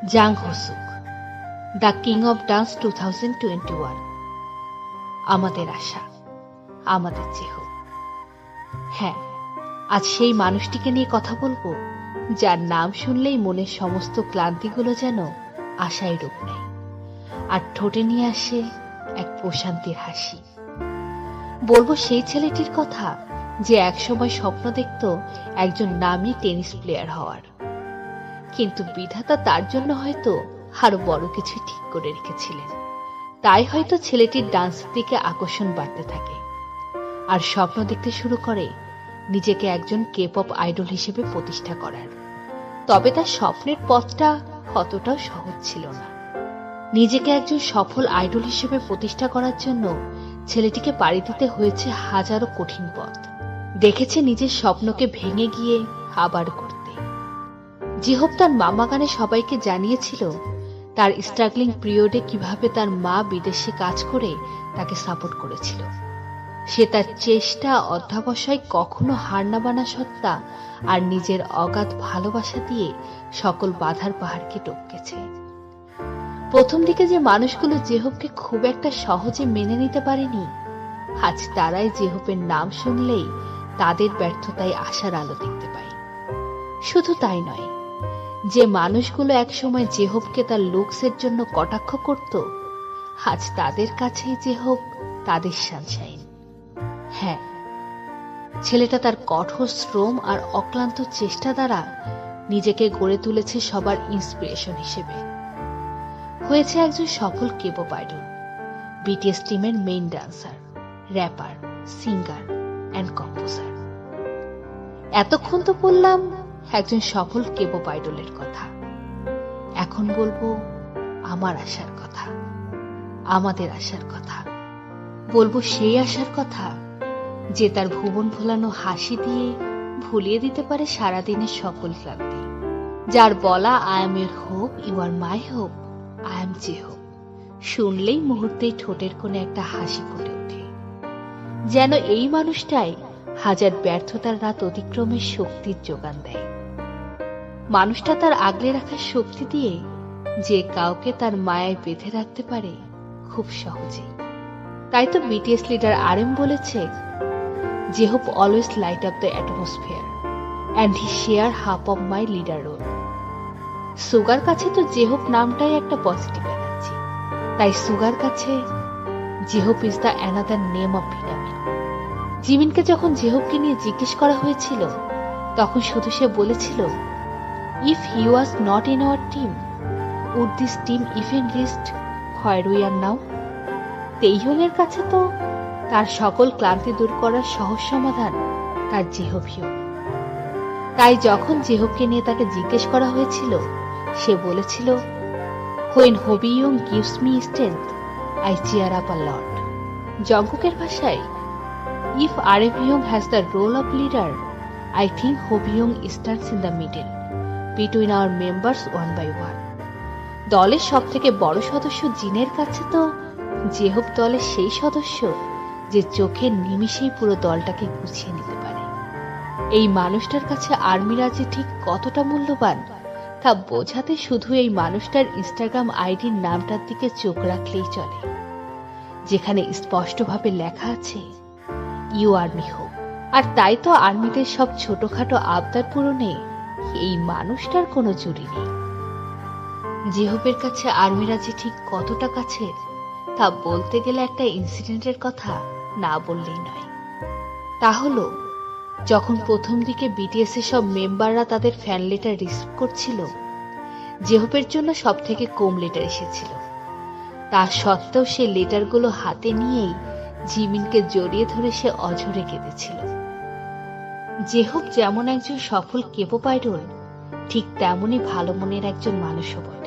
জাং হোসুক, the king of dance 2021। আমাদের আশা, আমাদের চেহো। হ্যাঁ, আজ সেই মানুষটিকে নিয়ে কথা বলবো যার নাম শুনলেই মনের সমস্ত ক্লান্তিগুলো যেন আশায় রূপ নেয়, আর ঠোঁটে নিয়ে আসে এক প্রশান্তির হাসি। বলবো সেই ছেলেটির কথা যে একসময় স্বপ্ন দেখত একজন নামী টেনিস প্লেয়ার হওয়ার, কিন্তু বিধাতা তার জন্য হয়তো আরো বড় কিছু ঠিক করে রেখেছিলেন। তাই হয়তো ছেলেটির ডান্সের দিকে আকর্ষণ বাড়তে থাকে, আর স্বপ্ন দেখতে শুরু করে নিজেকে একজন কে-পপ আইডল হিসেবে প্রতিষ্ঠা করার। তবে তার স্বপ্নের পথটা অতটাও সহজ ছিল না। নিজেকে একজন সফল আইডল হিসেবে প্রতিষ্ঠা করার জন্য ছেলেটিকে পাড়ি দিতে হয়েছে হাজারো কঠিন পথ। দেখেছে নিজের স্বপ্নকে ভেঙে গিয়ে আবার করতে। জিহোপ তার মামা গানে সবাইকে জানিয়েছিল তার স্ট্রাগলিং পিরিয়ডে কিভাবে তার মা বিদেশে কাজ করে তাকে সাপোর্ট করেছিল। সে তার চেষ্টা অধ্যাবসায় কখনো হার না মানা সত্তা আর নিজের অগাধ ভালোবাসা দিয়ে সকল বাধার পাহাড়কে টপকেছে। প্রথম দিকে যে মানুষগুলো জেহোপকে খুব একটা সহজে মেনে নিতে পারেনি, আজ তারাই জেহোপের নাম শুনলেই তাদের ব্যর্থতায় আশার আলো দেখতে পায়। শুধু তাই নয়, যে মানুষগুলো একসময় জেহোপকে তার লুকসের জন্য কটাক্ষ করত, আজ তাদের কাছেই জেহোপ তাদের সানশাইন। হ্যাঁ, ছেলেটা তার কঠোর শ্রম আর অক্লান্ত চেষ্টা দ্বারা নিজেকে গড়ে তুলেছে সবার ইন্সপিরেশন হিসেবে। হয়েছে একজন সফল কে-পপ আইডল, বিটিএস টিমের main dancer, rapper, singer and composer. এতক্ষণ তো বললাম একজন সফল কে-পপ আইডলের কথা। এখন বলবো আমার আশার কথা, আমাদের আশার কথা। বলবো সেই আশার কথা যে তার ভুবন ভোলানো হাসি দিয়ে ভুলিয়ে দিতে পারে সারাদিনের সকল ক্লান্তি। যার বলা I am your hope, you are my hope, I am J Hope শুনলেই মুহূর্তেই ঠোঁটের কোণে একটা হাসি ফুটে ওঠে। যেন এই মানুষটাই হাজার ব্যর্থতার রাত অতিক্রমের শক্তির যোগান দেয়। মানুষটা তার আগলে রাখার শক্তি দিয়ে যে কাউকে তার মায়ায় বেঁধে রাখতে পারে খুব সহজেই। তাই তো বিটিএস লিডার RM বলেছে, J Hope always light up the atmosphere and he share half of my leader role. সুগার কাছে তো জেহোপ নামটাই একটা পজিটিভ এনার্জি, তাই সুগার কাছে J Hope is the another name of vitamin. জিমিনকে যখন জেহোপকে নিয়ে জিজ্ঞেস করা হয়েছিল, তখন শুধু সে বলেছিল, if he was not in our team, would this team even exist where we are now? তেইহংয়ের কাছে তো তার সকল ক্লান্তি দূর করার সহজ সমাধান তার জেহোপ হিয়ং। তাই যখন জেহোপকে নিয়ে তাকে জিজ্ঞেস করা হয়েছিল, সে বলেছিল, when Hobi hyung gives me strength, I cheer up a lot. জংকুকের ভাষায়, if RM Hyung has the role of leader, I think Hobyung stands in the middle between our members one by one. দলের সব থেকে বড় সদস্য জিনের কাছে তো জেহোপ দলের সেই সদস্য যে চোখের নিমিষেই পুরো দলটাকে গুছিয়ে নিতে পারে। এই মানুষটার কাছে আর্মিরা যে ঠিক কতটা মূল্যবান তা বোঝাতে শুধু এই মানুষটার ইনস্টাগ্রাম আইডির নামটার দিকে চোখ রাখলেই চলে, যেখানে স্পষ্টভাবে লেখা আছে, ইউ আর্মি হোপ। আর তাই তো আর্মিদের সব ছোটখাটো আবদার পূরণে এই মানুষটার কোনো জুড়ি নেই। জেহোপের কাছে আর্মিরা যে ঠিক কতটা কাছের তা বলতে গেলে একটা ইনসিডেন্টের কথা না বললেই নয়। তা হলো, যখন প্রথম দিকে বিটিএস এর সব মেম্বাররা তাদের ফ্যান লেটার রিসিভ করছিল, জেহোপের জন্য সব থেকে কম লেটার এসেছিল। তা সত্ত্বেও সে লেটারগুলো হাতে নিয়েই জিমিনকে জড়িয়ে ধরে সে অঝরে কেঁদেছিল। জেহোপ যেমন একজন সফল কে-পপ আইডল, ঠিক তেমনই ভালো মনের একজন মানুষও বটে।